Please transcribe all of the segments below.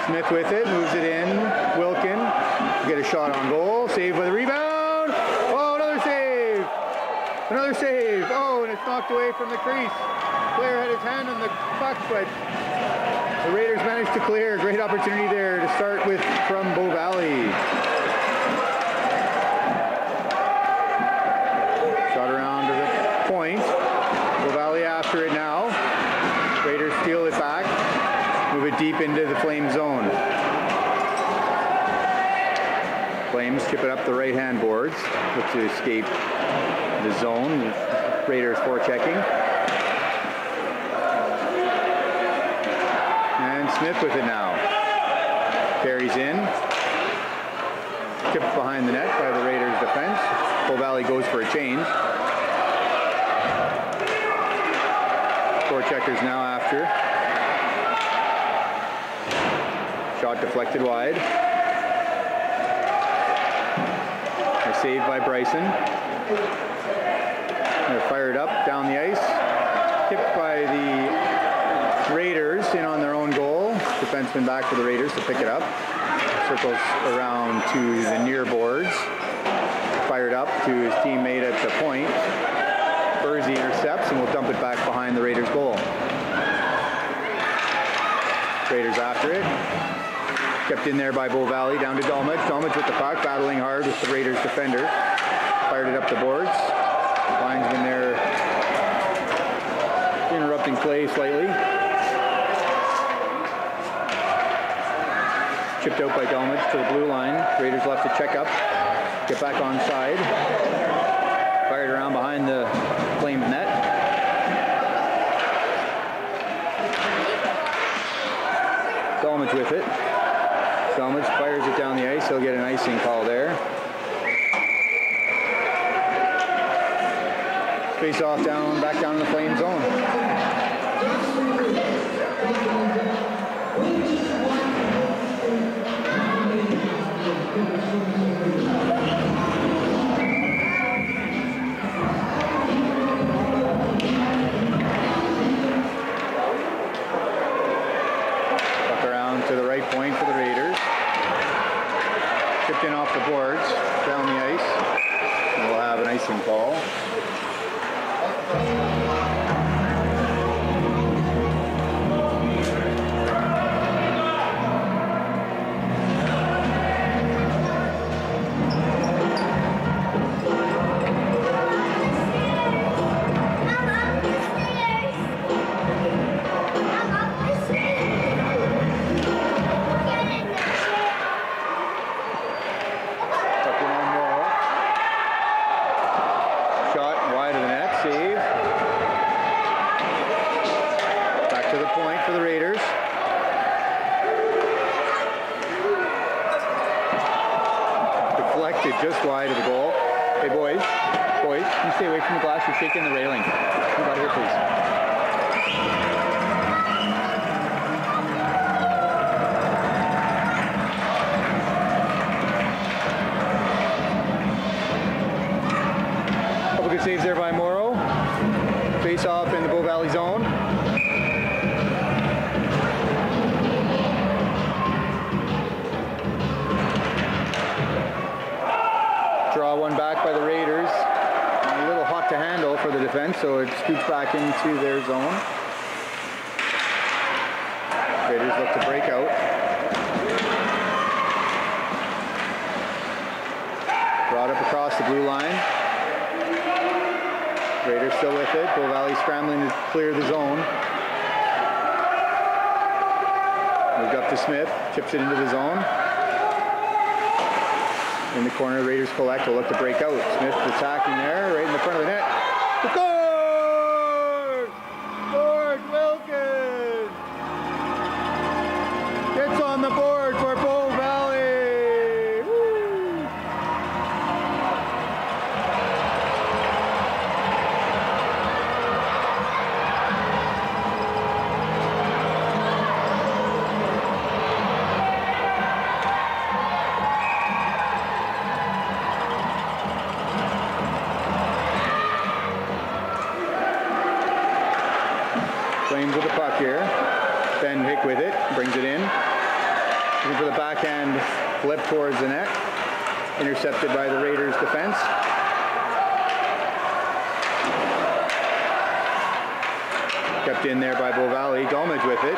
Smith with it, moves it in. Wilkin, get a shot on goal. Save by the rebound. Oh, another save. Another save. Oh, and it's knocked away from the crease. Player had his hand on the puck, but the Raiders managed to clear. Great opportunity there to start with from Bow Valley. Shot around to the point. Bow Valley after it now. Raiders steal it back. Move it deep into the Flames zone. Flames chip it up the right-hand boards. Look to escape the zone. Raiders forechecking. And Smith with it now. Carries in. Tipped behind the net by the Raiders defense. Bow Valley goes for a change. Forecheckers now after. Shot deflected wide. A save by Bryson. They're fired up down the ice. Tipped by the Raiders in on their own goal. Defenseman back for the Raiders to pick it up. Circles around to the near boards. Fired up to his teammate at the point. Bursey intercepts and will dump it back behind the Raiders goal. Raiders after it. Kept in there by Bow Valley, down to Dolmage. Dolmage with the puck, battling hard with the Raiders defender. Fired it up the boards. Linesman there interrupting play slightly. Chipped out by Dolmage to the blue line. Raiders left to check up. Get back on side. Fired around behind the Flames net. Dolmage with it. Dolmage fires it down the ice. He'll get an icing call there. Face off down, back down in the Flame zone. Buck around to the right point for the Raiders. Tipped in off the boards, down the ice. And we'll have an icing call. Just wide of the goal. Hey boys, you stay away from the glass, you're shaking the railing. Move out of here, please. Couple good saves there by Morrow. Face off in the Bow Valley zone. Draw one back by the Raiders. A little hot to handle for the defense, so it scoots back into their zone. Raiders look to break out. Brought up across the blue line. Raiders still with it. Bow Valley scrambling to clear the zone. Moved up to Smith. Chips it into the zone. In the corner, Raiders collect, will look to break out. Smith attacking there, right in the front of the net. The goal! George Wilkin gets on the board for Bow Valley. Woo! looking for the backhand flip towards the net. Intercepted by the Raiders defense. Kept in there by Bow Valley. Dolmage with it.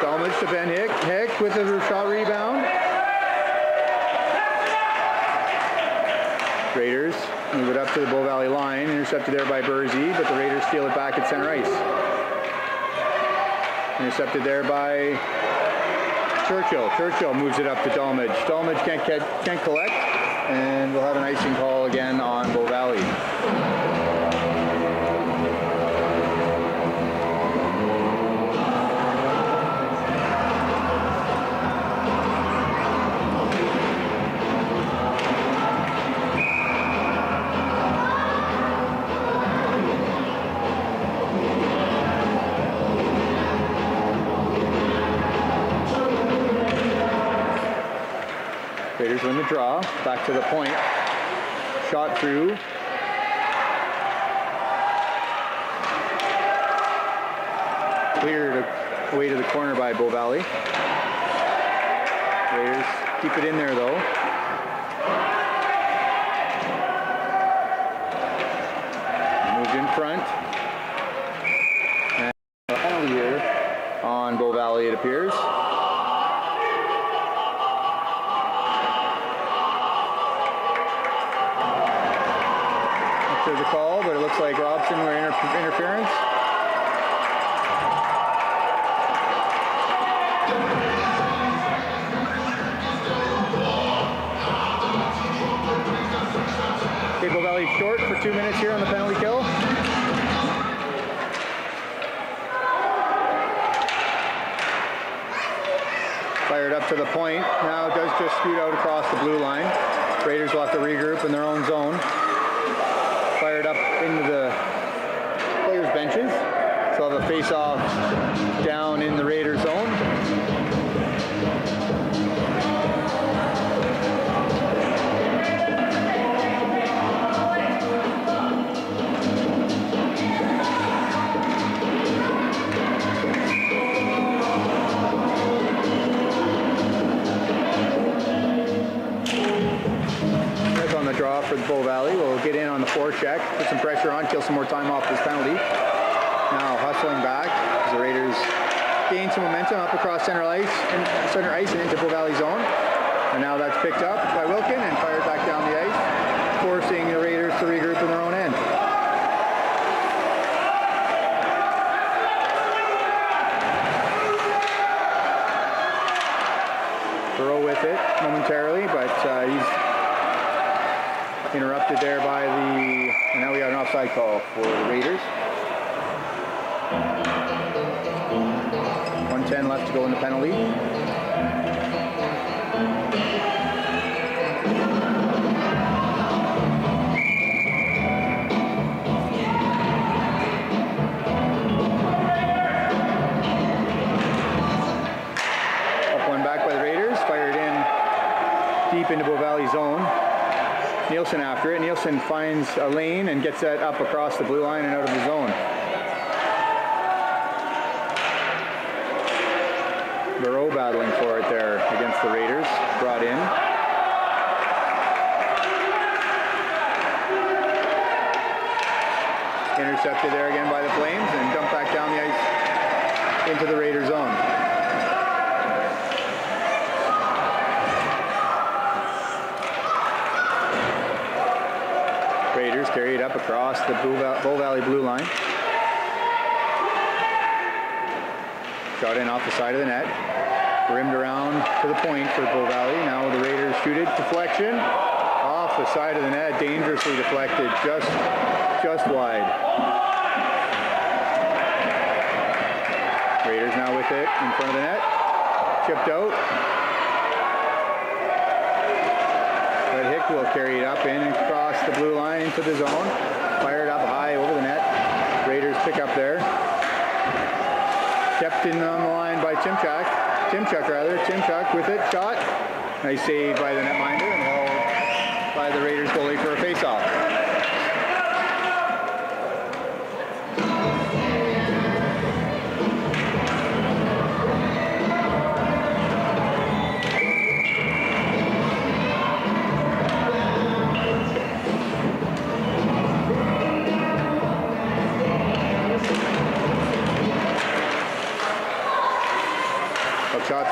Dolmage to Ben Hick. Hick with a shot rebound. Raiders move it up to the Bow Valley line. Intercepted there by Bursey, but the Raiders steal it back at center ice. Intercepted there by Churchill. Churchill moves it up to Dolmage. Dolmage can't collect, and we'll have an icing call again on Bow Valley. Raiders win the draw. Back to the point. Shot through. Cleared away to the corner by Bow Valley. Raiders keep it in there though. Moved in front. And a penalty here on Bow Valley, it appears. There's a call, but it looks like Robson were interference. Bow Valley short for 2 minutes here on the penalty kill. Fired up to the point. Now does just scoot out across the blue line. Raiders will have to regroup in their own zone. Fired up into the players' benches. So have a face-off down in the Raiders' zone. Draw for the Bow Valley. We'll get in on the forecheck, put some pressure on, kill some more time off this penalty. Now hustling back as the Raiders gain some momentum up across center ice and into Bow Valley zone. And now that's picked up by Wilkin and fired back down the ice, forcing the Raiders to regroup in their own end. Burrow with it momentarily, but he's interrupted there by and now we got an offside call for the Raiders. 1:10 left to go in the penalty. Up one back by the Raiders, fired in deep into Bow Valley zone. Nielsen after it. Nielsen finds a lane and gets that up across the blue line and out of the zone. Burrow battling for it there against the Raiders. Brought in. Intercepted there again by the Flames and dumped back down the ice into the Raiders zone. Raiders carry it up across the Bow Valley blue line. Shot in off the side of the net. Rimmed around to the point for Bow Valley. Now the Raiders shoot it. Deflection. Off the side of the net. Dangerously deflected. Just wide. Raiders now with it in front of the net. Chipped out. But Hick will carry it up in and across the blue line into the zone. Fired up high over the net. Raiders pick up there. Kept in on the line by Timchuk. Timchuk with it. Shot. Nice save by the netminder and held by the Raiders goalie for a face-off.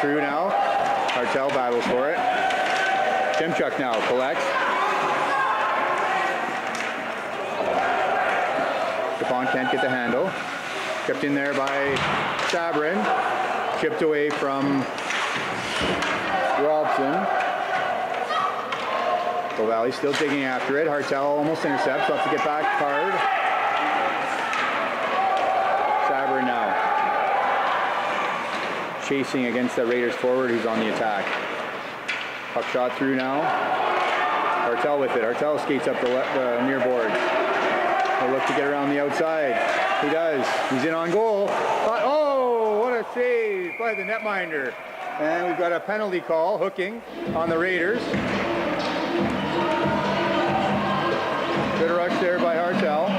through now. Hartel battles for it. Timchuk now collects. DuPont can't get the handle. Kept in there by Sabrin. Chipped away from Robson. Bow Valley still digging after it. Hartel almost intercepts. Lets it get back hard. Sabrin now chasing against the Raiders forward who's on the attack. Puck shot through now. Hartel with it. Hartel skates up the near boards. He'll look to get around the outside. He does. He's in on goal. Oh, what a save by the netminder. And we've got a penalty call, hooking, on the Raiders. Good rush there by Hartel.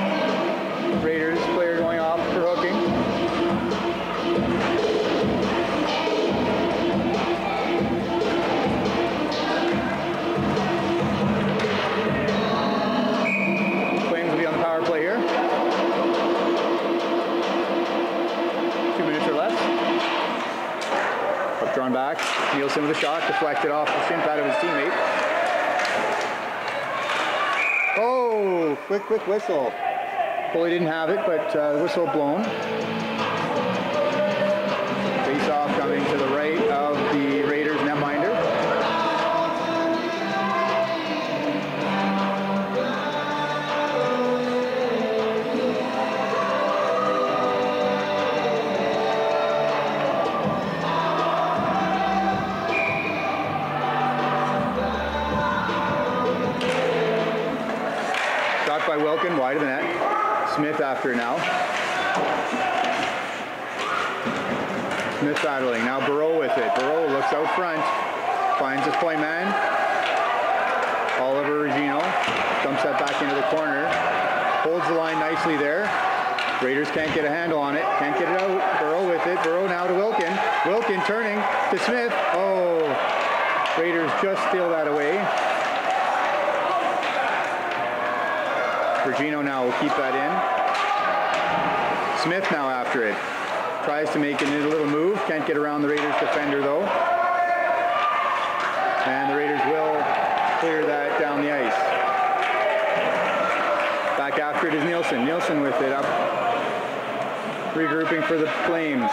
Raiders player going off for hooking. Flames will be on the power play here. 2 minutes or less. Puck drawn back. Nielsen with a shot, deflected off the shin pad of his teammate. Oh, quick whistle. Goalie didn't have it, but whistle blown. Face off coming to the right of the Raiders netminder. Shot by Wilkin, wide of the net. Smith after now. Smith battling. Now Burrow with it. Burrow looks out front. Finds his point man. Oliver Regino dumps that back into the corner. Holds the line nicely there. Raiders can't get a handle on it. Can't get it out. Burrow with it. Burrow now to Wilkin. Wilkin turning to Smith. Oh, Raiders just steal that away. Regino now will keep that in. Smith now after it. Tries to make a little move. Can't get around the Raiders defender though. And the Raiders will clear that down the ice. Back after it is Nielsen. Nielsen with it up. Regrouping for the Flames.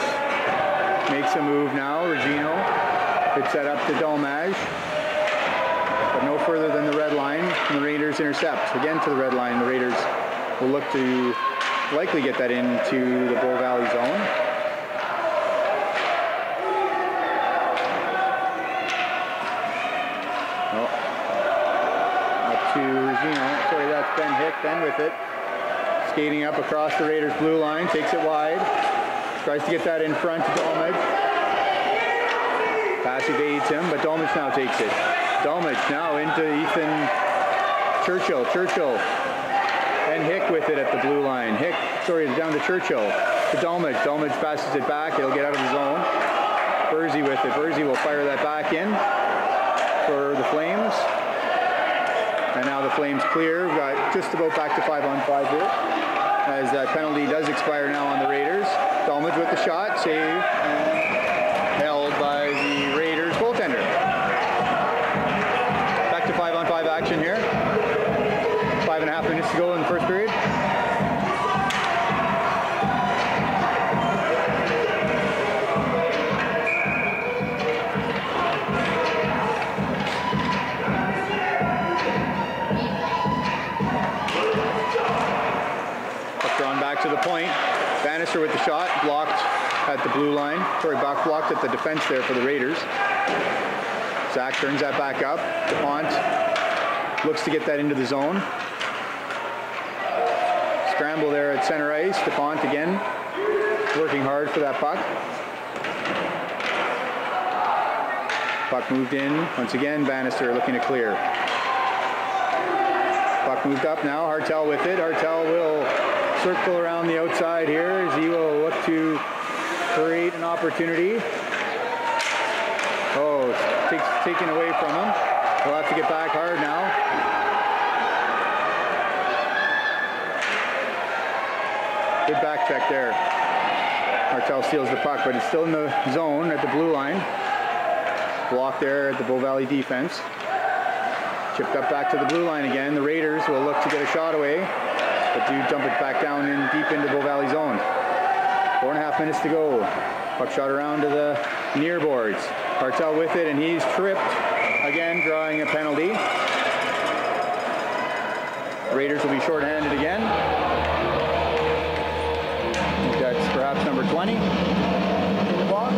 Makes a move now. Regino. It's set up to Dolmage. But no further than the red line, and the Raiders intercept. Again to the red line, the Raiders will look to likely get that into the Bow Valley zone. Oh. Up to Regino. Sorry, that's Ben Hick. Ben with it. Skating up across the Raiders' blue line, takes it wide. Tries to get that in front to Dolmage. Pass evades him, but Dolmage now takes it. Dolmage now into Ethan Churchill. Churchill and Hick with it at the blue line. Hick, sorry, down to Churchill. To Dolmage. Dolmage passes it back. It'll get out of the zone. Bursey with it. Bursey will fire that back in for the Flames. And now the Flames clear. We've got just about back to 5-on-5 here. As that penalty does expire now on the Raiders. Dolmage with the shot. Save. And held by the Raiders goaltender. 5-on-5 action here. 5.5 minutes to go in the first period. Puck drawn back to the point. Bannister with the shot, blocked at the blue line. Sorry, blocked at the defense there for the Raiders. Zach turns that back up. DuPont looks to get that into the zone. Scramble there at center ice. DuPont again working hard for that puck. Puck moved in. Once again, Bannister looking to clear. Puck moved up now. Hartel with it. Hartel will circle around the outside here as he will look to create an opportunity. Oh, taken away from him. He'll have to get back hard now. Good back check there. Hartel steals the puck, but it's still in the zone at the blue line. block there at the Bow Valley defense. Chipped up back to the blue line again. The Raiders will look to get a shot away, but do dump it back down in deep into Bow Valley zone. 4.5 minutes to go. Puck shot around to the near boards. Hartel with it, and he's tripped again, drawing a penalty. Raiders will be shorthanded again. I think that's perhaps number 20 in the box.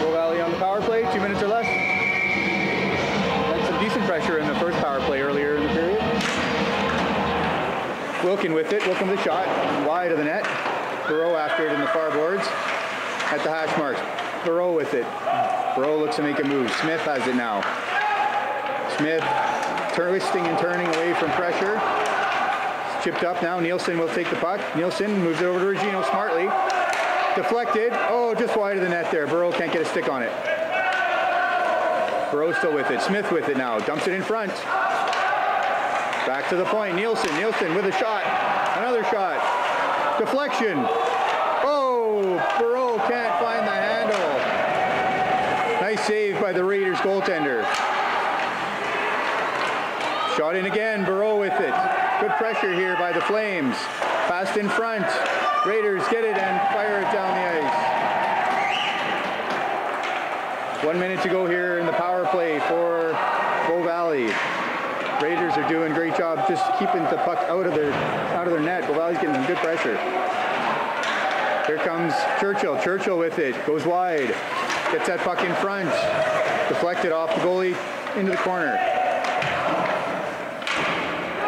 Bow Valley on the power play, 2 minutes or less. Had some decent pressure in the first power play earlier in the period. Wilkin with it. Wilkin with a shot. Wide of the net. Burrow after it in the far boards. At the hash marks. Burrow with it. Burrow looks to make a move. Smith has it now. Smith twisting and turning away from pressure. It's chipped up now. Nielsen will take the puck. Nielsen moves it over to Regino smartly. Deflected. Oh, just wide of the net there. Burrow can't get a stick on it. Burrow still with it. Smith with it now. Dumps it in front. Back to the point. Nielsen with a shot. Another shot. Deflection. Oh, Burrow can't find the handle. Nice save by the Raiders goaltender. Shot in again. Burrow with it. Good pressure here by the Flames. Fast in front. Raiders get it and fire it down the ice. 1 minute to go here in the power play for Bow Valley. Raiders are doing a great job just keeping the puck out of their net. Bow Valley's getting some good pressure. Here comes Churchill. Churchill with it. Goes wide. Gets that puck in front. Deflected off the goalie into the corner.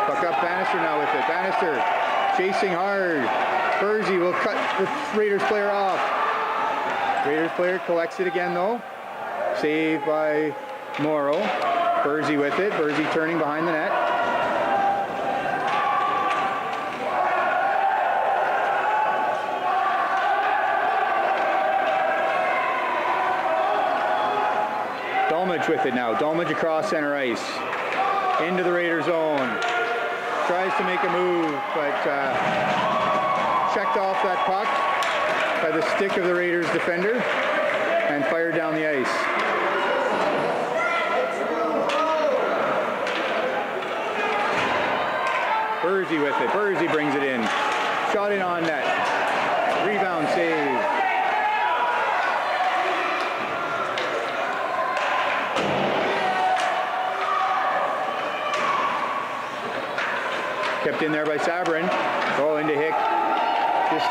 Puck up. Bannister now with it. Bannister chasing hard. Bursey will cut the Raiders player off. Raiders player collects it again though. Saved by Morrow. Bursey with it. Bursey turning behind the net. Dolmage with it now. Dolmage across center ice. Into the Raider zone. Tries to make a move, but checked off that puck by the stick of the Raiders defender and fired down the ice. Bursey with it. Bursey brings it in. Shot in on net. Rebound save. Kept in there by Sabrin. Oh, into Hick. Just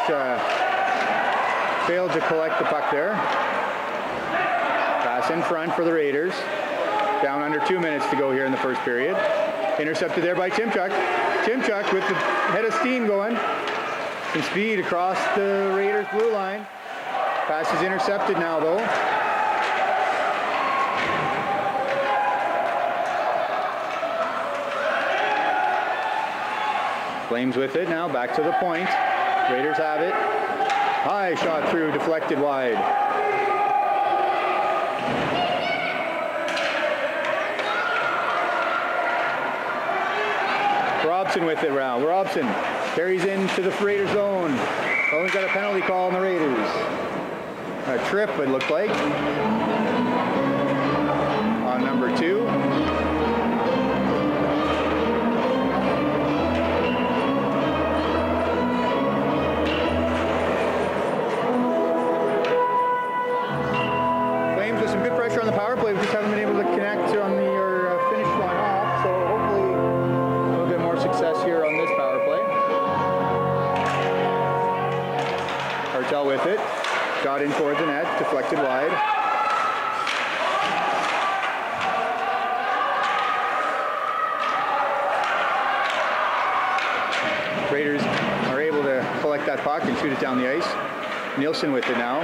failed to collect the puck there. Pass in front for the Raiders. Down under 2 minutes to go here in the first period. Intercepted there by Timchuk. Timchuk with the head of steam going. Some speed across the Raiders blue line. Pass is intercepted now though. Flames with it now, back to the point. Raiders have it. High shot through, deflected wide. Robson with it now. Robson carries into the Raiders zone. Oh, we've got a penalty call on the Raiders. A trip, it looked like. On number 2. On the power play, we just haven't been able to connect on the finish line off, so hopefully we'll get more success here on this power play. Hartel with it, got in towards the net, deflected wide. Raiders are able to collect that puck and shoot it down the ice. Nielsen with it now.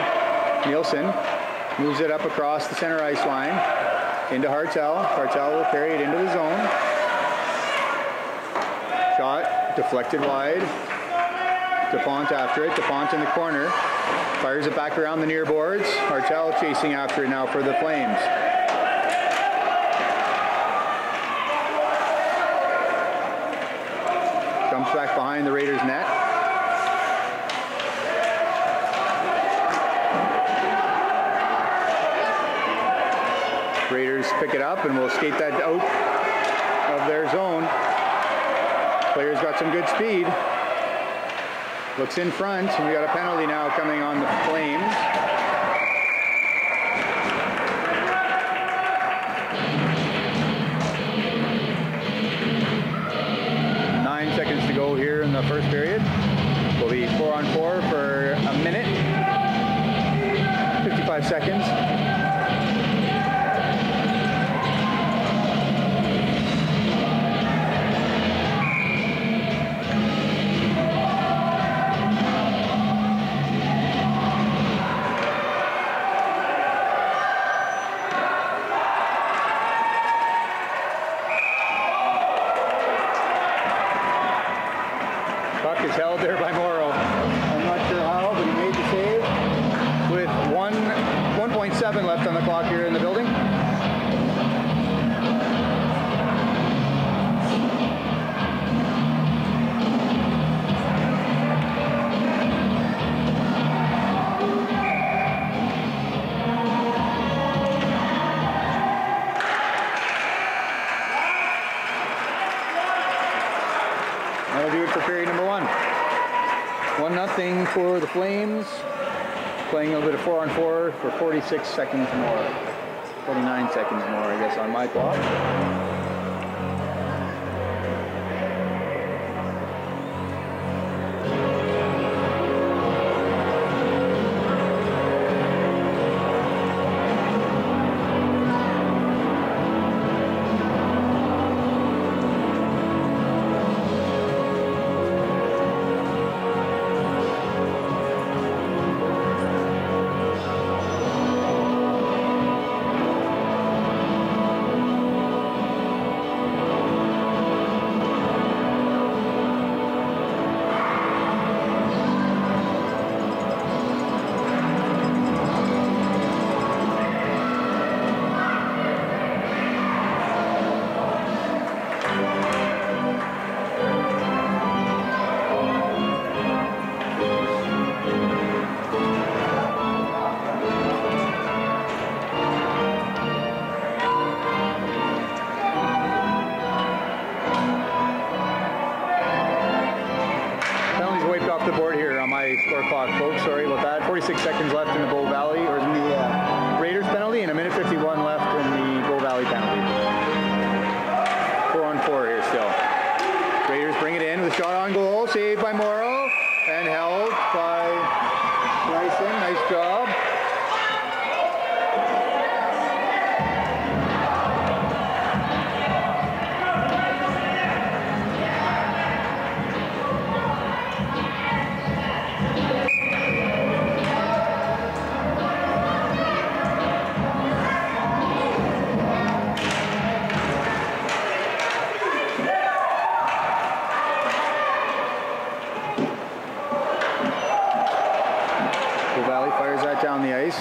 Nielsen moves it up across the center ice line into Hartel. Hartel will carry it into the zone. Shot deflected wide. DuPont after it. DuPont in the corner. Fires it back around the near boards. Hartel chasing after it now for the Flames. Jumps back behind the Raiders net. Raiders pick it up and will skate that out of their zone. Player's got some good speed. Looks in front, and we got a penalty now coming on the Flames. To go here in the first period. We'll be 4-on-4 for a minute, 55 seconds. Puck is held there by Morrow. I'm not sure how, but he made the save with 1.7 left on the clock here in the building. That'll do it for period number 1. 1-0 for the Flames. Playing a little bit of 4-on-4 for 46 seconds more. 49 seconds more, I guess, on my clock. The board here on my score clock, folks. Sorry about that. 46 seconds left in the Bow Valley, or in the Raiders penalty, and a minute 51 left in the Bow Valley penalty. 4-on-4 here still. Raiders bring it in with a shot on goal, saved by Morrow, and held by Bryson. Nice job. Down the ice.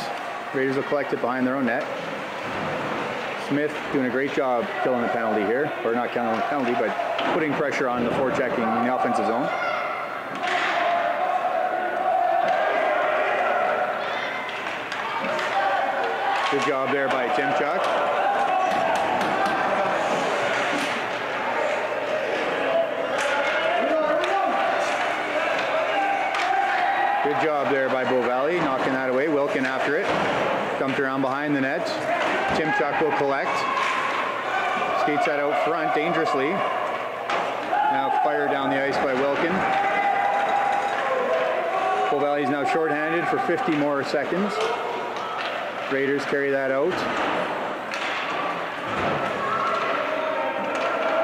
Raiders will collect it behind their own net. Smith doing a great job killing the penalty here, or not killing the penalty, but putting pressure on the forechecking in the offensive zone. Good job there by Tim Chuck. Good job there by Bow Valley, knocking that away. Wilkin after it. Dumped around behind the net. Tim Chuck will collect. Skates that out front dangerously. Now fired down the ice by Wilkin. Bow Valley's now shorthanded for 50 more seconds. Raiders carry that out.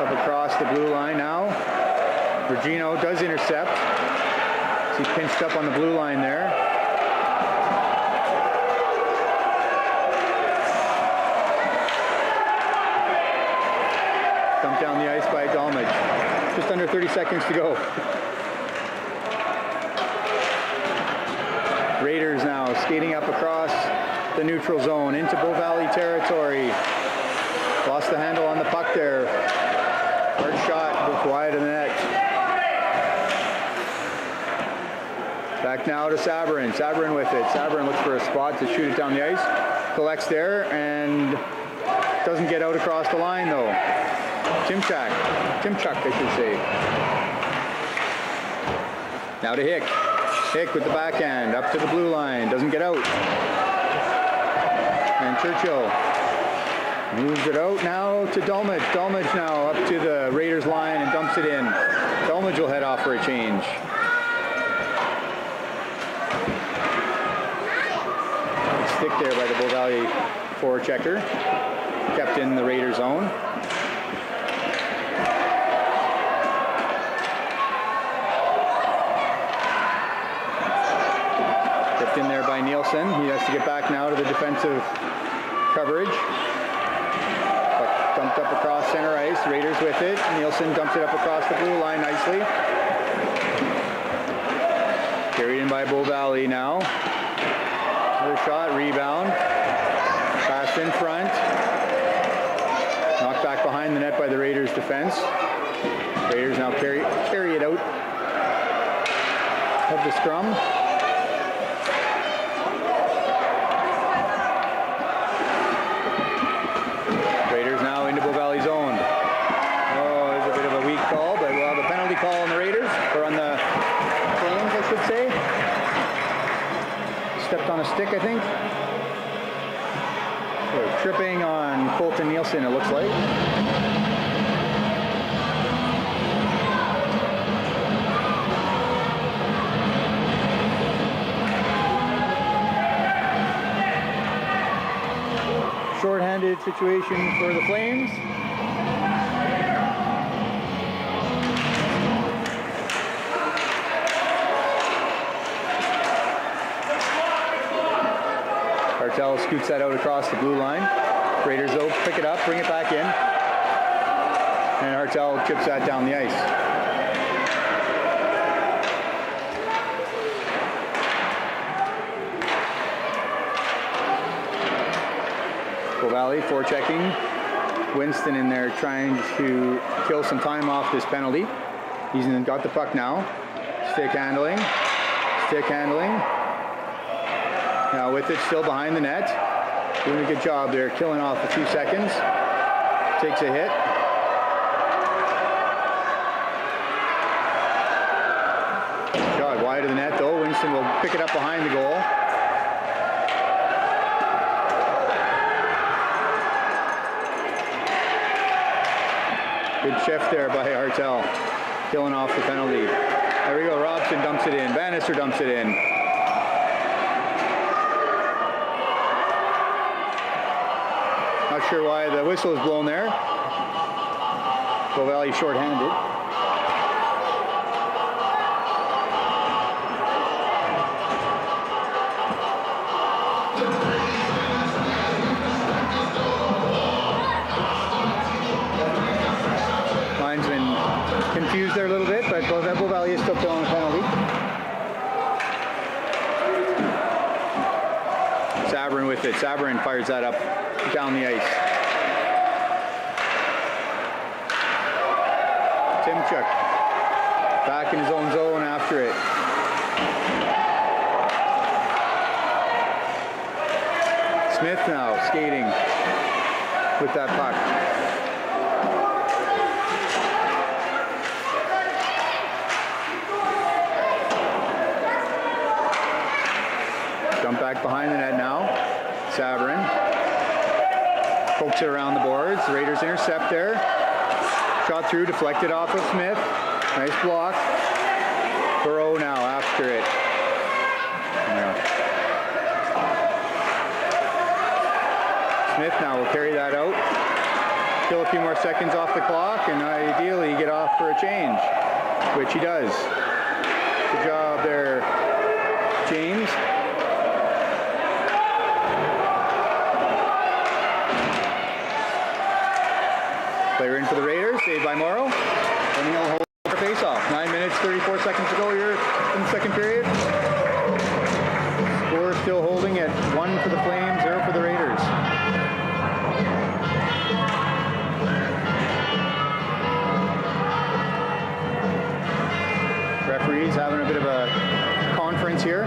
Up across the blue line now. Regino does intercept. He's pinched up on the blue line there. Dumped down the ice by Dalmage. Just under 30 seconds to go. Raiders now skating up across the neutral zone into Bow Valley territory. Lost the handle on the puck there. Hard shot, wide of the net. Back now to Sabourin. Sabourin with it. Sabourin looks for a spot to shoot it down the ice. Collects there and doesn't get out across the line though. Timchuk, I should say. Now to Hick. Hick with the backhand up to the blue line. Doesn't get out. And Churchill moves it out now to Dulmich. Dulmich now up to the Raiders line and dumps it in. Dulmich will head off for a change. Stick there by the Bow Valley forward checker. Kept in the Raider zone. Kept in there by Nielsen. He has to get back now to the defensive coverage. But dumped up across center ice. Raiders with it. Nielsen dumps it up across the blue line nicely. Carried in by Bow Valley now. Another shot, rebound. Pass in front. Knocked back behind the net by the Raiders defense. Raiders now carry it out of the scrum. Raiders now into Bow Valley zone. Oh, there's a bit of a weak call, but we'll have a penalty call on the Raiders, or on the Flames, I should say. Stepped on a stick, I think. So, tripping on Colton Nielsen, it looks like. Short-handed situation for the Flames. Hartel scoots that out across the blue line. Raiders though pick it up, bring it back in. And Hartel chips that down the ice. Bow Valley forechecking. Winston in there trying to kill some time off this penalty. He's got the puck now. Stick handling. Stick handling. Now with it still behind the net. Doing a good job there, killing off a few seconds. Takes a hit. Shot wide of the net though. Winston will pick it up behind the goal. Good shift there by Hartel. Killing off the penalty. There we go, Robson dumps it in. Bannister dumps it in. Not sure why the whistle is blown there. Bow Valley short-handed. Linesman confused there a little bit, but Bow Valley is still killing the penalty. Sabourin with it. Sabourin fires that up down the ice. Timchuk back in his own zone after it. Smith now skating with that puck. Jump back behind the net now. Sabourin pokes it around the boards. The Raiders intercept there. Shot through, deflected off of Smith. Nice block. Burrow now after it. Yeah. Smith now will carry that out. Kill a few more seconds off the clock and ideally get off for a change, which he does. Good job there, James. Player in for the Raiders, saved by Morrow. And he'll hold for face-off. 9 minutes, 34 seconds to go here in the second period. Score still holding at 1 for the Flames, 0 for the Raiders. Referees having a bit of a conference here.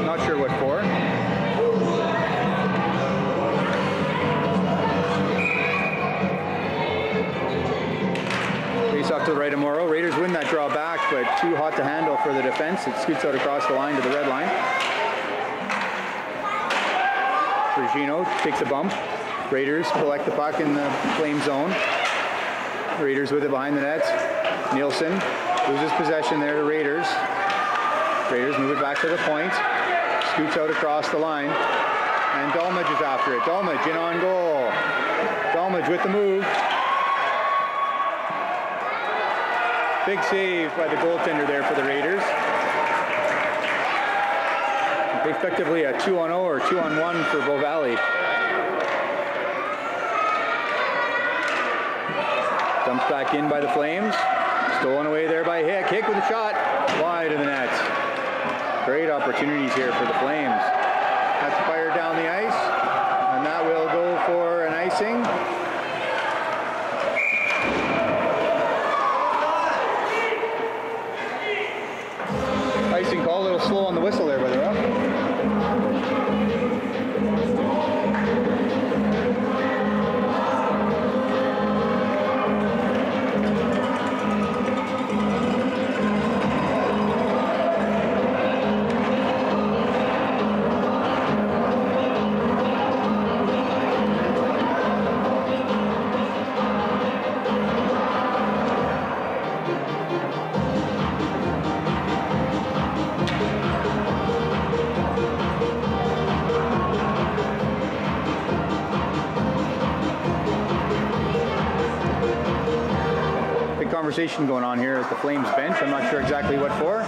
Not sure what for. Face off to the right of Morrow. Raiders win that draw back, but too hot to handle for the defense. It scoots out across the line to the red line. Regino takes a bump. Raiders collect the puck in the Flame zone. Raiders with it behind the net. Nielsen loses possession there to Raiders. Raiders move it back to the point. Scoots out across the line. And Dalmage is after it. Dalmage in on goal. Dalmage with the move. Big save by the goaltender there for the Raiders. Effectively a 2-on-0 or 2-on-1 for Bow Valley. Dumped back in by the Flames. Stolen away there by Hick. Hick with a shot. Wide of the net. Great opportunities here for the Flames. That's fired down the ice. And that will go for an icing. Icing call. A little slow on the whistle there by the ref. Conversation going on here at the Flames bench. I'm not sure exactly what for.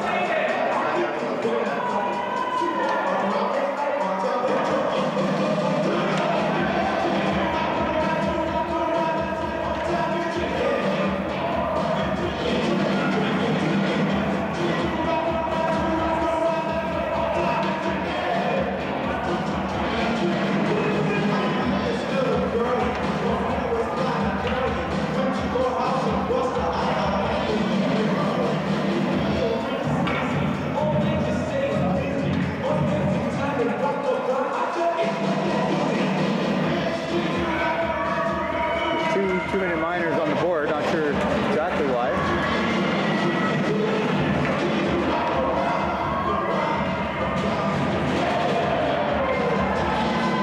Too many minors on the board, not sure exactly why.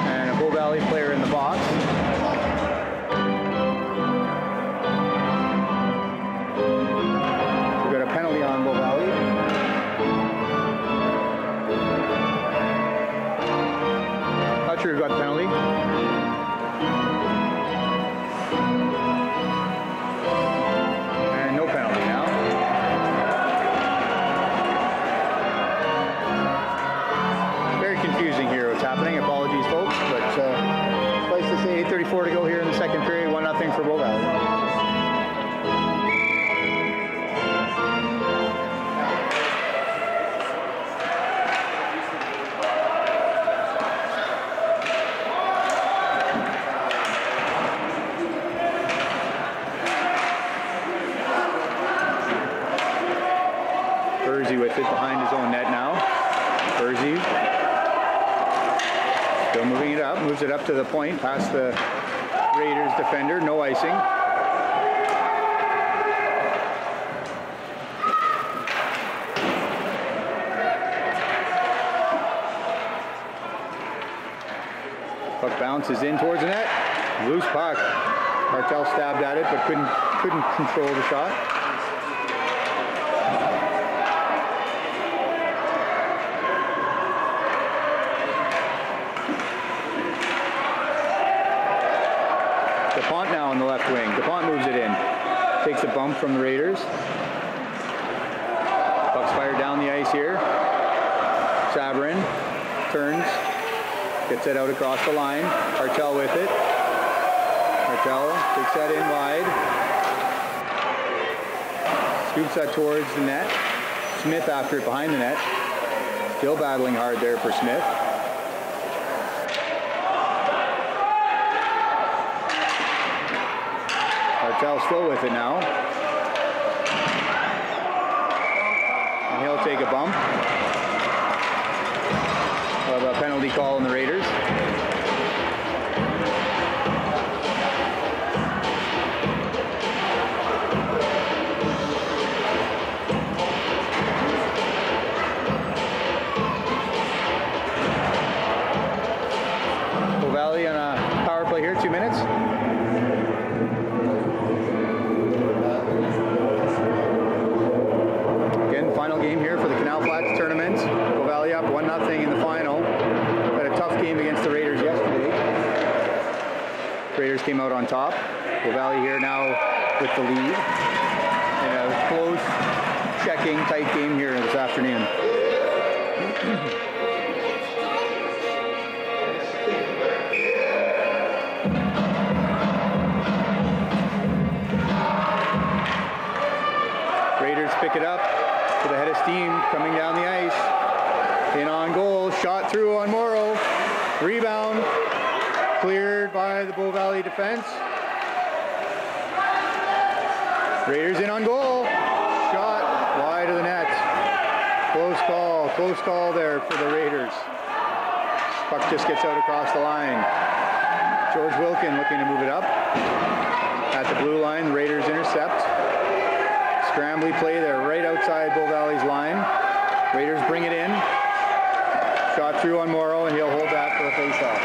And a Bow Valley player in the box. We've got a penalty on Bow Valley. Not sure who got the penalty. Apologies, folks, but suffice to say, 8:34 to go here in the second period, 1-0 for Bow Valley. Bursey with it behind his own net now. Bursey. Still moving it up, moves it up to the point, past the Raiders defender, no icing. Puck bounces in towards the net, loose puck. Martel stabbed at it, but couldn't control the shot. DuPont now on the left wing. DuPont moves it in. Takes a bump from the Raiders. Puck's fired down the ice here. Saverin turns. Gets it out across the line. Martel with it. Martel takes that in wide. Scoops that towards the net. Smith after it behind the net. Still battling hard there for Smith. Martel still with it now. and he'll take a bump. We'll have a penalty call on the Raiders. Valley on a power play here, 2 minutes. Again, final game here for the Canal Flats tournament. Bow Valley up 1-0 in the final. Had a tough game against the Raiders yesterday. Raiders came out on top. Bow Valley here now with the lead. In a close, checking, tight game here this afternoon. Pick it up with a head of steam coming down the ice. In on goal, shot through on Morrow. Rebound, cleared by the Bow Valley defense. Raiders in on goal. Shot wide of the net. Close call there for the Raiders. Puck just gets out across the line. George Wilkin looking to move it up. At the blue line, the Raiders intercept. Scrambly play there right outside Bow Valley's line. Raiders bring it in. Shot through on Morrow, and he'll hold that for a face-off.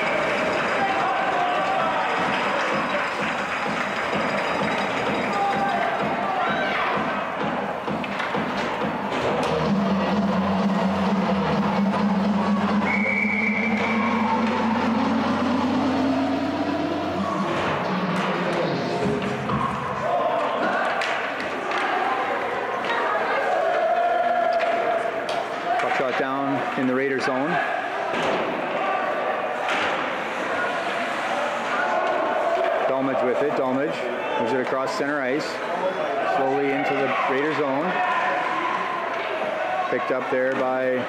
Down in the Raider zone. Dolmage with it. Dolmage moves it across center ice. Slowly into the Raider zone. Picked up there by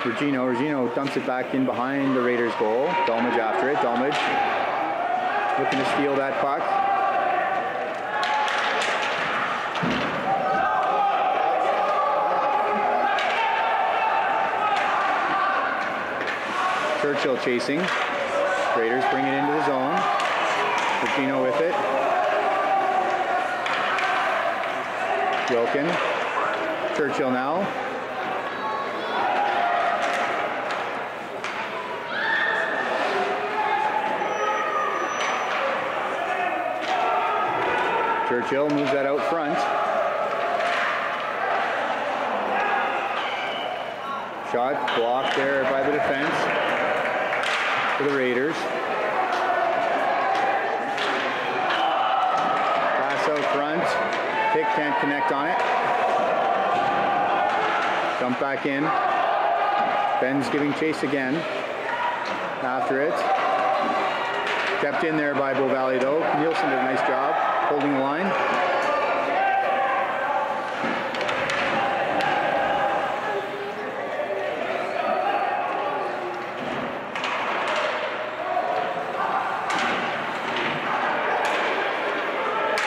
Regino. Regino dumps it back in behind the Raiders goal. Dolmage after it. Dolmage looking to steal that puck. Churchill chasing. Raiders bring it into the zone. Regino with it. Wilkin. Churchill now. Churchill moves that out front. Shot blocked there by the defense for the Raiders. Pass out front. Pick can't connect on it. Dump back in. Ben's giving chase again. After it. Kept in there by Bow Valley though. Nielsen did a nice job holding the line.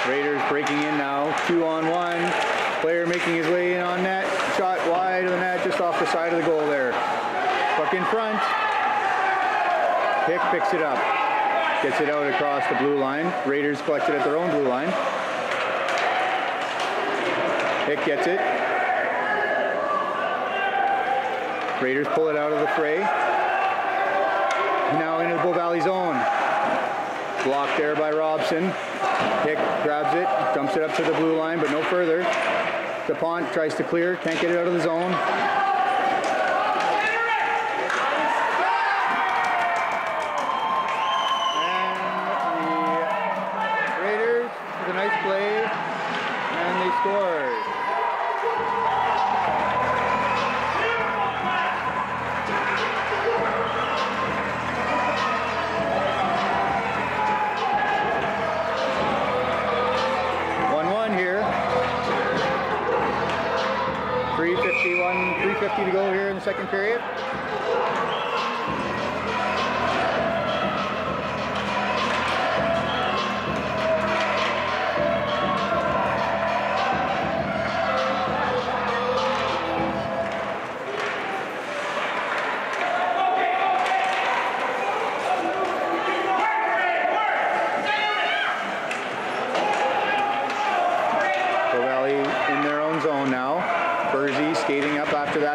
Raiders breaking in now, 2-on-1. Player making his way in on net. Shot wide of the net, just off the side of the goal there. Puck in front. Pick picks it up. Gets it out across the blue line. Raiders collected at their own blue line. Pick gets it. Raiders pull it out of the fray. Now into the Bow Valley zone. Blocked there by Robson. Pick grabs it, dumps it up to the blue line, but no further. DuPont tries to clear, can't get it out of the zone. And the Raiders with a nice play, and they scored. Here. 3:50 to go here in the second period.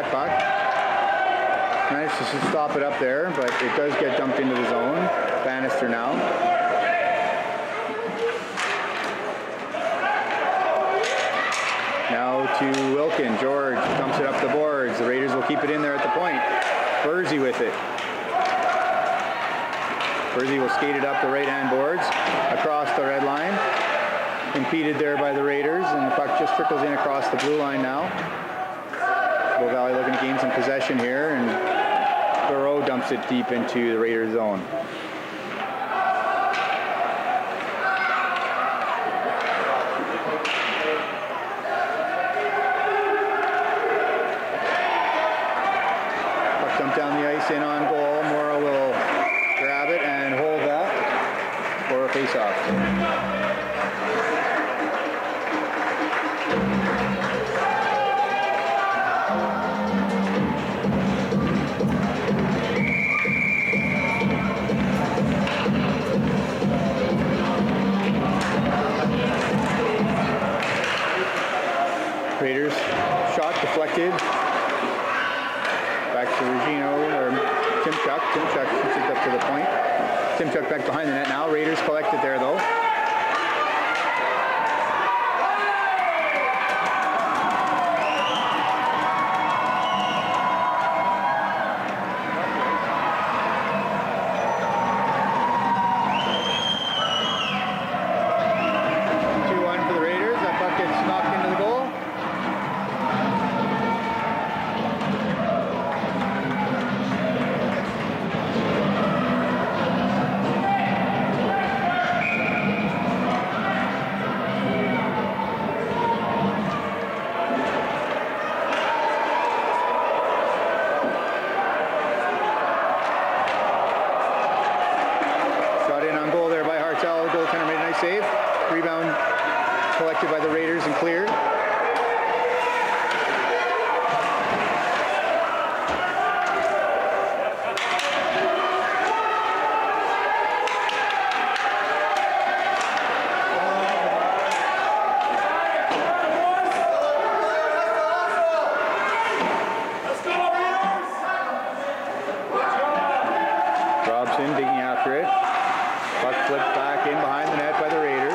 that puck. Managed to stop it up there, but it does get dumped into the zone. Bannister now. Now to Wilkin. George dumps it up the boards. The Raiders will keep it in there at the point. Bursey with it. Bursey will skate it up the right-hand boards, across the red line. Impeded there by the Raiders, and the puck just trickles in across the blue line now. Bow Valley looking to gain some possession here, and Thoreau dumps it deep into the Raiders zone. Puck dumped down the ice, in on goal. Morrow will grab it and hold that for a face-off. Raiders shot deflected. Back to Regino, or Timchuk. Timchuk shoots it up to the point. Timchuk back behind the net now. Raiders collected there though. Save. Rebound collected by the Raiders and cleared. Robson digging after it. Puck flipped back in behind the net by the Raiders.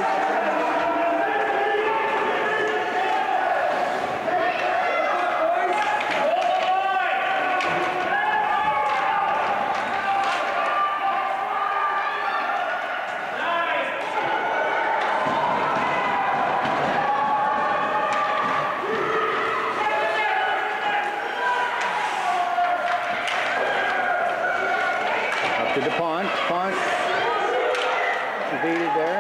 Up to DuPont. DuPont evaded there.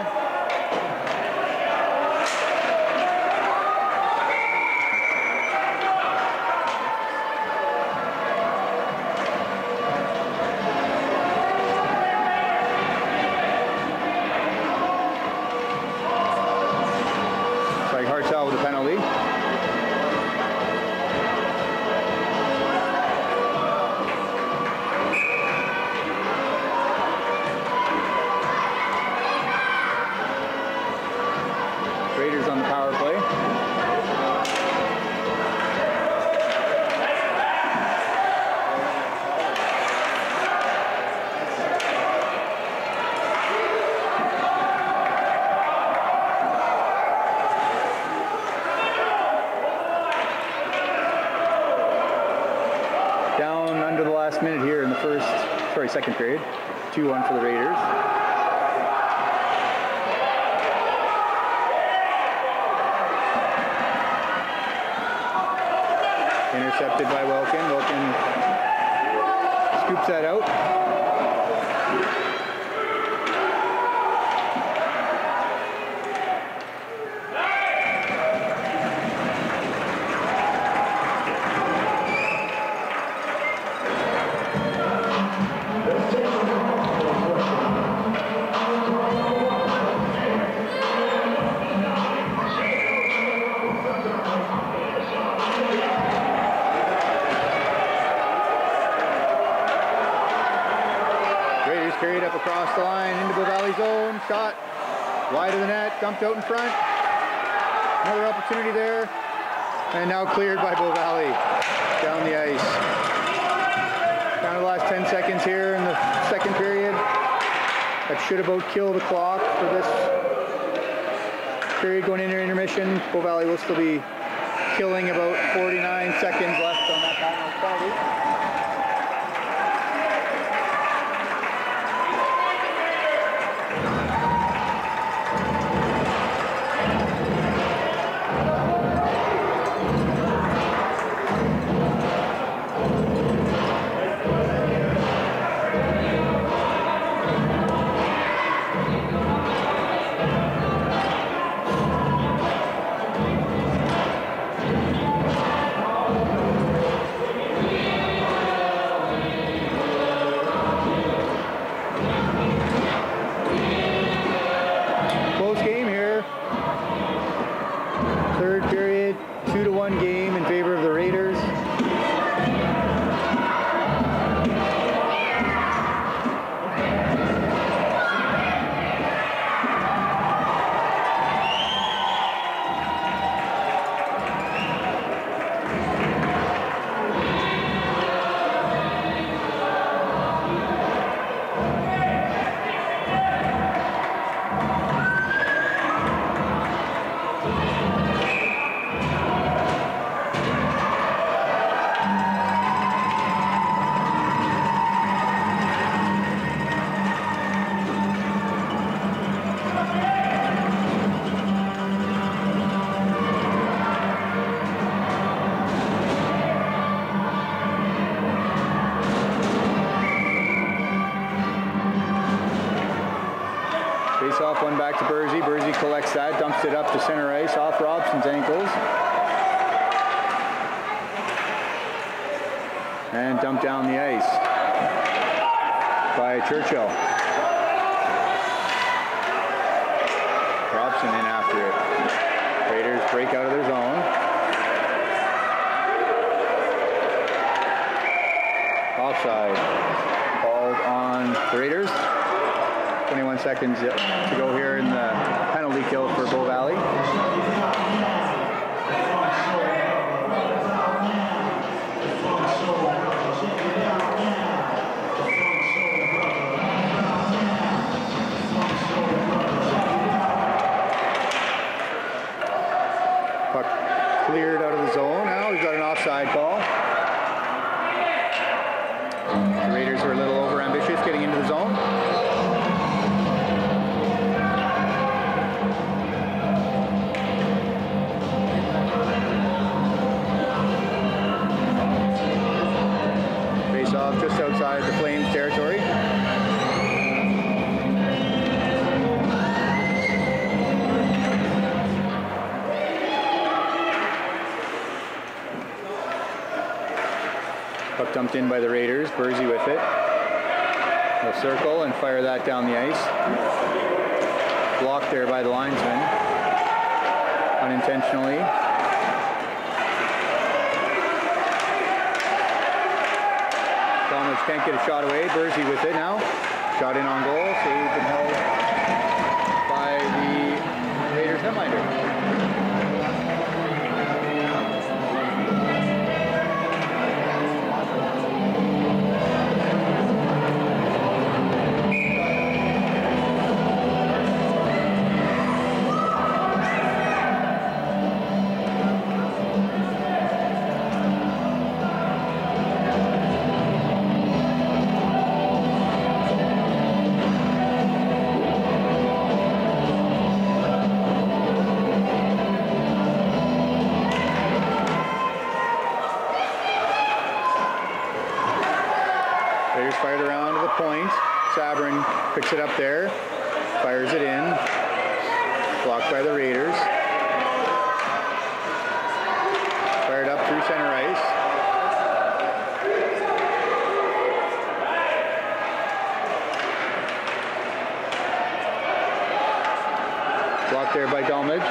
It's like Hartel with a penalty. Raiders on the power play. Down under the last minute here in the second period. 2-1 for the Raiders. Intercepted by Wilkin. Wilkin scoops that out. Carried up across the line into the Valley zone. Shot wide of the net. Dumped out in front. Another opportunity there. And now cleared by Bow Valley down the ice. Down to the last 10 seconds here in the second period. That should about kill the clock for this period going into intermission. Bow Valley will still be killing about 49 seconds left on that final penalty. Third period, 2-1 game in favor of the Raiders. Face-off, one back to Bursey. Bursey collects that, dumps it up to center ice, off Robson's ankles. And dumped down the ice by Churchill. Robson in after it. Raiders break out of their zone. Offside called on the Raiders. 21 seconds to go here in the penalty kill for Bow Valley. Puck cleared out of the zone. Now we've got an offside call. The Raiders are a little overambitious getting into the zone. Just outside the Flames territory. Puck dumped in by the Raiders. Bursey with it. They'll circle and fire that down the ice. Blocked there by the linesman. Unintentionally. Can't get a shot away. Bursey with it now. Shot in on goal. Saved and held by the Raiders netminder. Raiders fired around to the point. Sabrin picks it up there, fires it in. Blocked by the Raiders. Fired up through center ice. Blocked there by Dalmage.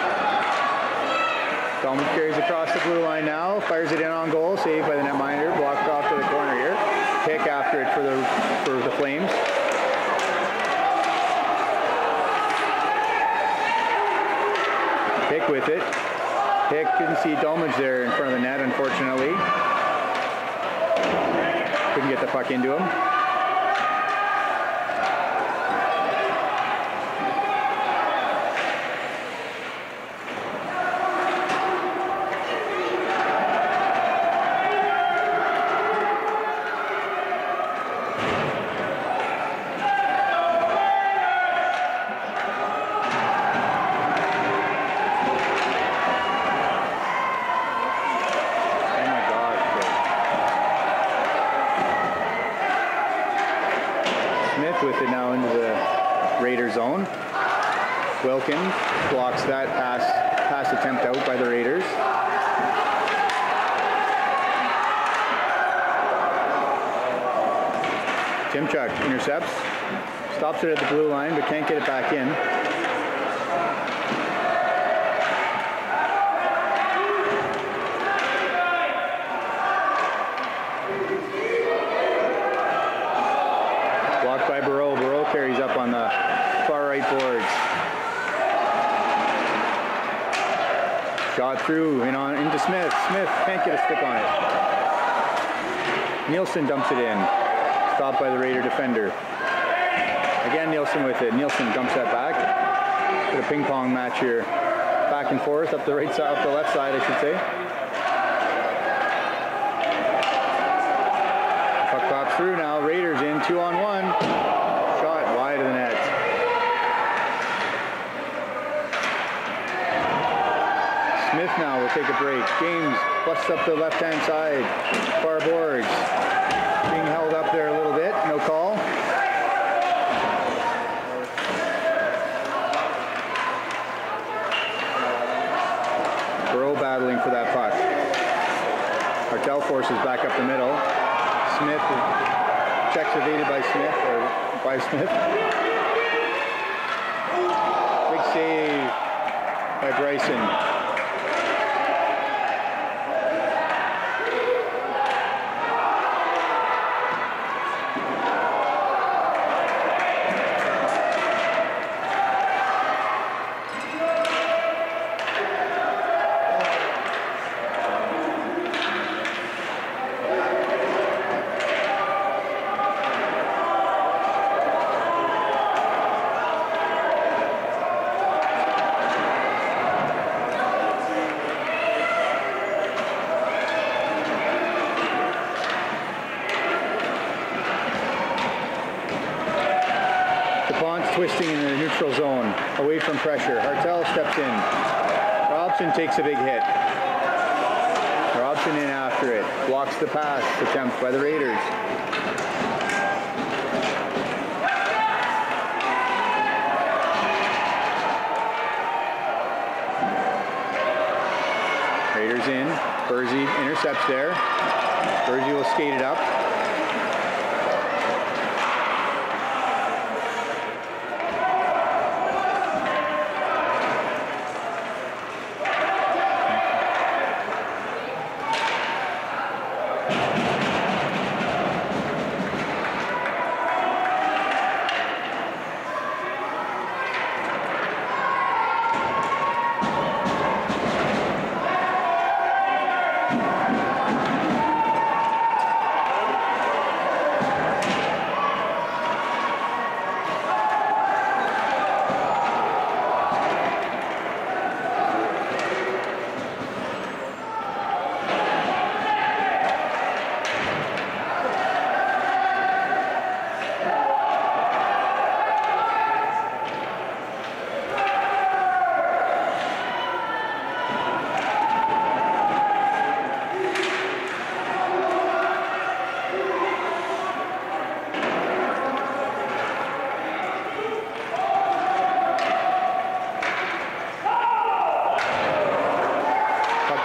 Dalmage carries across the blue line now, fires it in on goal, saved by the netminder, blocked off to the corner here. Pick after it for the Flames. Pick with it. Hick didn't see Dolmage there in front of the net, unfortunately. Couldn't get the puck into him. With it now into the Raider zone. Wilkins blocks that pass attempt out by the Raiders. Timchuk intercepts, stops it at the blue line, but can't get it back in. By Burrow. Burrow carries up on the far right boards. Shot through and on into Smith. Smith can't get a stick on it. Nielsen dumps it in. Stopped by the Raider defender. Again Nielsen with it. Nielsen dumps that back. Got a ping pong match here. Back and forth up the right side, up the left side, I should say. Puck pops through now. Raiders in 2-on-1. Shot wide of the net. Smith now will take a break. James busts up the left-hand side. Far boards. Being held up there a little bit. No call. Burrow battling for that puck. Martel forces back up the middle. Smith checks evaded by Smith, or by Smith. Big save by Bryson. Twisting in the neutral zone, away from pressure. Hartel steps in. Robson takes a big hit. Robson in after it. Blocks the pass attempt by the Raiders. Raiders in. Bursey intercepts there. Bursey will skate it up.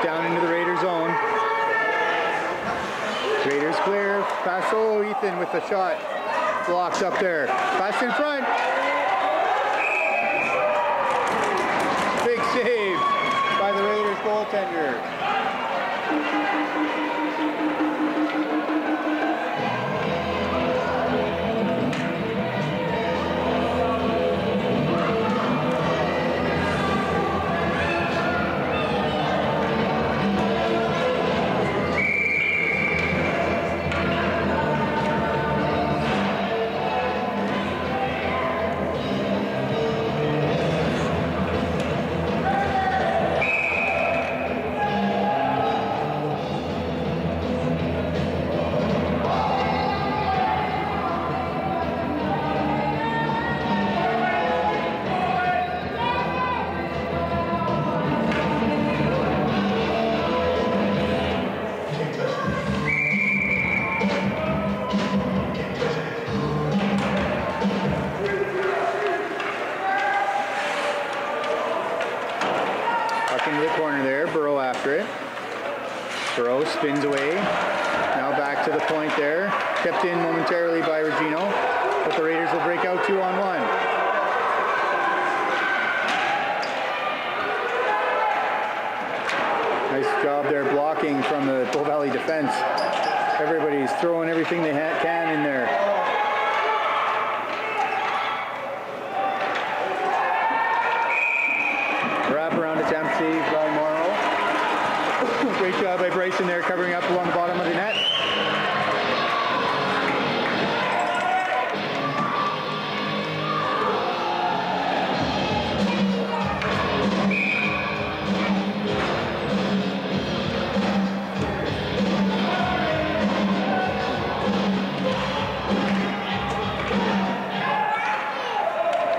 Down into the Raiders zone. Raiders clear. Pass. Oh, Ethan with the shot. Blocks up there. Pass in front. Big save by the Raiders goaltender. there. Burrow after it. Burrow spins away. Now back to the point there. Kept in momentarily by Regino. But the Raiders will break out 2-on-1. Nice job there blocking from the Bow Valley defense. Everybody's throwing everything they can in there. Wraparound attempt saved by Morrow. Great job by Bryson there covering up along the bottom of the net.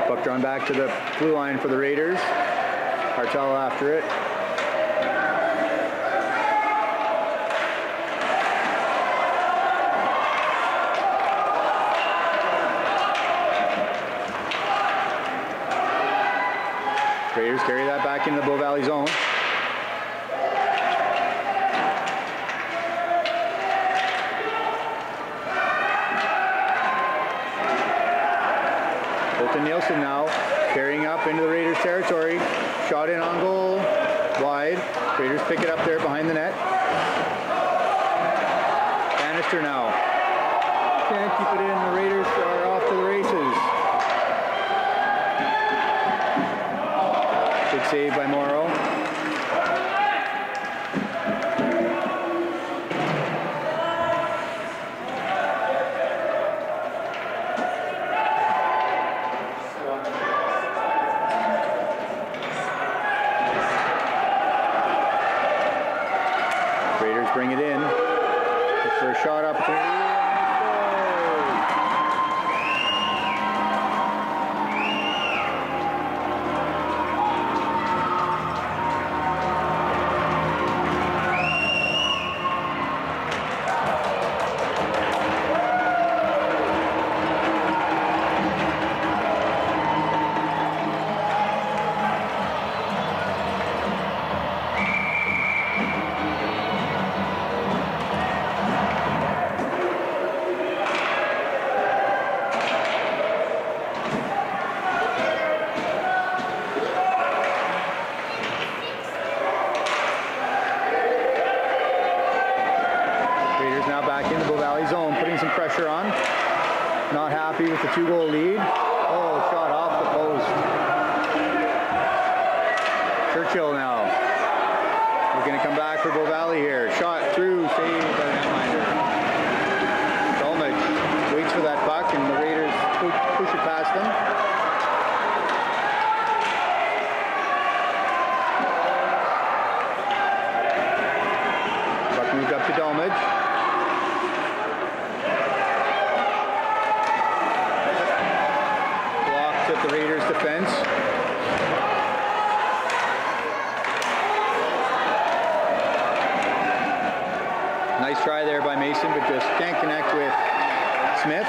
Puck drawn back to the blue line for the Raiders. Hartel after it. Raiders carry that back into the Bow Valley zone. Colton Nielsen now carrying up into the Raiders territory. Shot in on goal, wide. Raiders pick it up there behind the net. Bannister now. Can't keep it in. The Raiders are off to the races. Big save by Morrow. Raiders bring it in. Look for a shot opportunity. Zone, putting some pressure on. Not happy with the 2-goal lead. Oh, shot off the post. Churchill now. We're going to come back for Bow Valley here. Shot through, saved by the netminder. Dolmich waits for that puck, and the Raiders push it past them. Puck moved up to Dolmich. The Raiders defense. Nice try there by Mason, but just can't connect with Smith.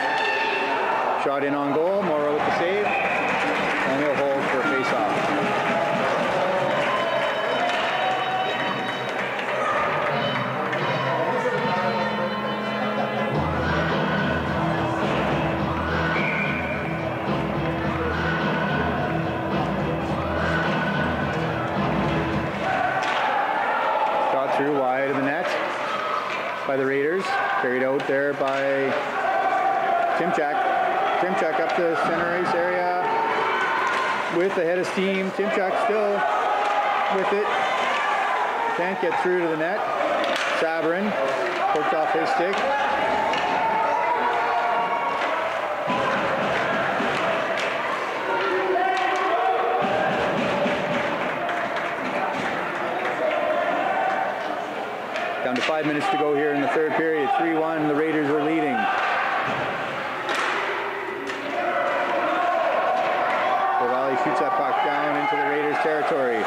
Shot in on goal. Morrow with the save. And he'll hold for a face-off. Through wide of the net by the Raiders. Carried out there by Timchak. Timchak up the center ice area with the head of steam. Timchak still with it. Can't get through to the net. Sabrin poked off his stick. Down to 5 minutes to go here in the third period. 3-1, the Raiders are leading. Bow Valley shoots that puck down into the Raiders territory.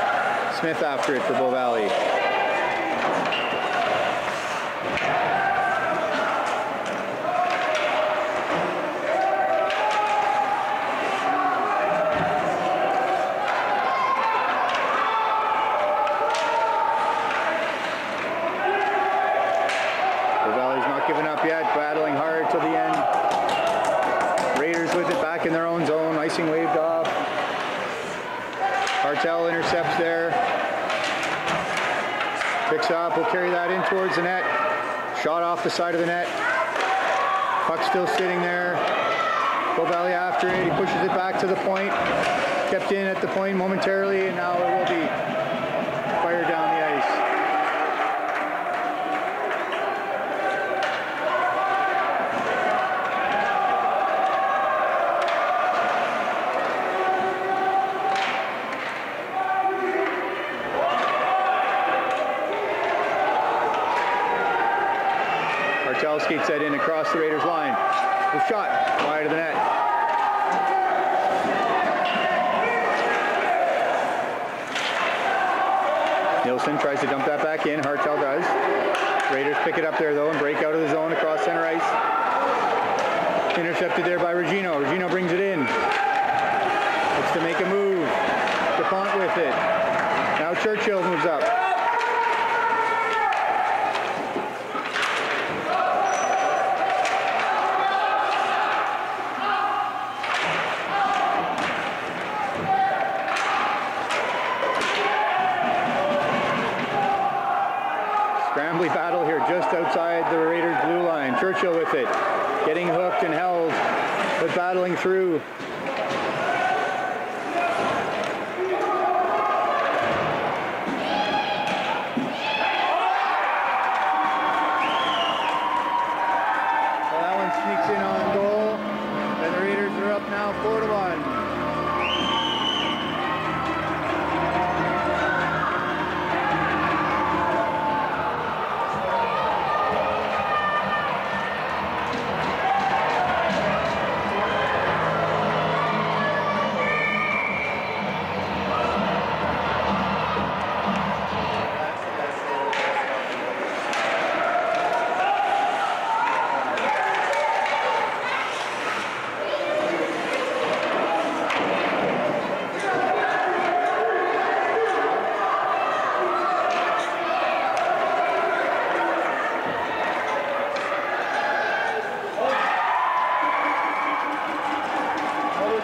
Smith after it for Bow Valley. Hartel intercepts there. Picks up, will carry that in towards the net. Shot off the side of the net. Puck still sitting there. Bow Valley after it. He pushes it back to the point. Kept in at the point momentarily, and now it will be fired down the ice. Hartel skates that in across the Raiders line. The shot wide of the net. Nielsen tries to dump that back in. Hartel does. Raiders pick it up there though and break out of the zone across center ice. Intercepted there by Regino. Regino brings it in. Looks to make a move. DuPont with it. Now Churchill moves up. Scrambly battle here just outside the Raiders blue line. Churchill with it. Getting hooked and held, but battling through. Well, that one sneaks in on goal, and the Raiders are up now 4-1.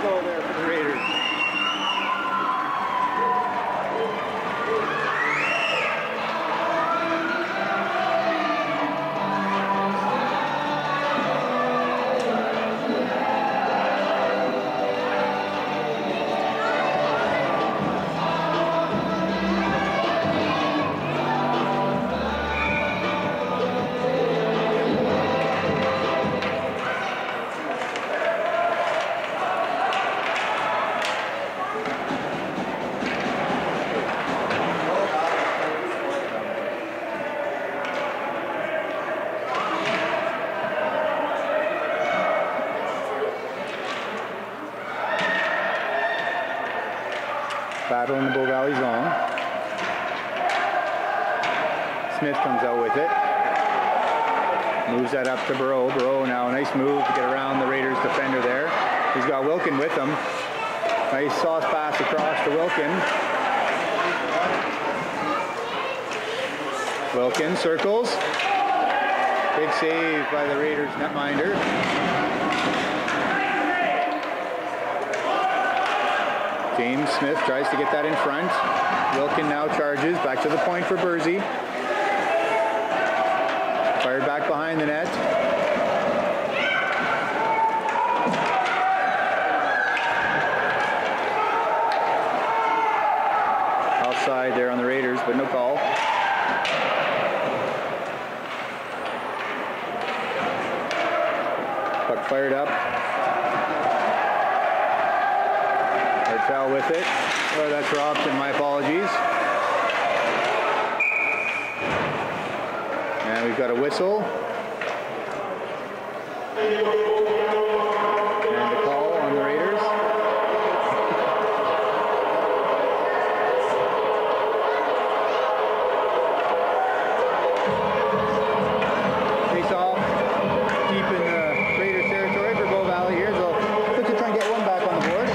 Goal there for the Raiders. Battle in the Bow Valley zone. Smith comes out with it. Moves that up to Burrow. Burrow now, nice move to get around the Raiders defender there. He's got Wilkin with him. Nice sauce pass across to Wilkin. Wilkin circles. Big save by the Raiders netminder. James Smith tries to get that in front. Wilkin now charges back to the point for Bursey. Fired back behind the net. Offside there on the Raiders, but no call. Puck fired up. Hartel with it. Oh, that's Robson, my apologies. And we've got a whistle. And a call on the Raiders. Face off deep in the Raiders territory for Bow Valley here. So let's just try and get one back on the board.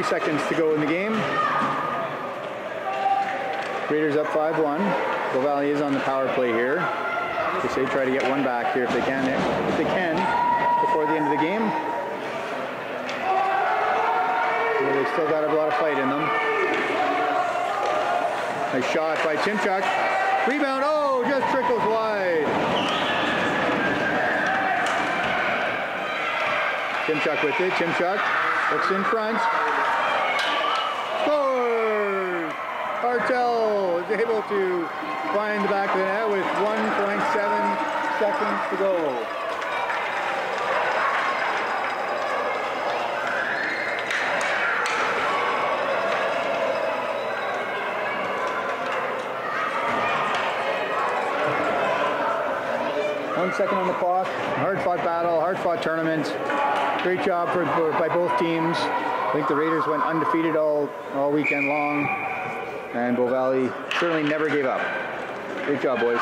30 seconds to go in the game. Raiders up 5-1. Bow Valley is on the power play here. They say try to get one back here if they can before the end of the game. They still got a lot of fight in them. Nice shot by Timchuk. Rebound, oh, just trickles wide. Timchuk with it. Timchuk looks in front. Scores! Hartel is able to find the back of the net with 1.7 seconds to go. One second on the clock. Hard-fought battle, hard-fought tournament. Great job by both teams. I think the Raiders went undefeated all weekend long, and Bow Valley certainly never gave up. Great job, boys.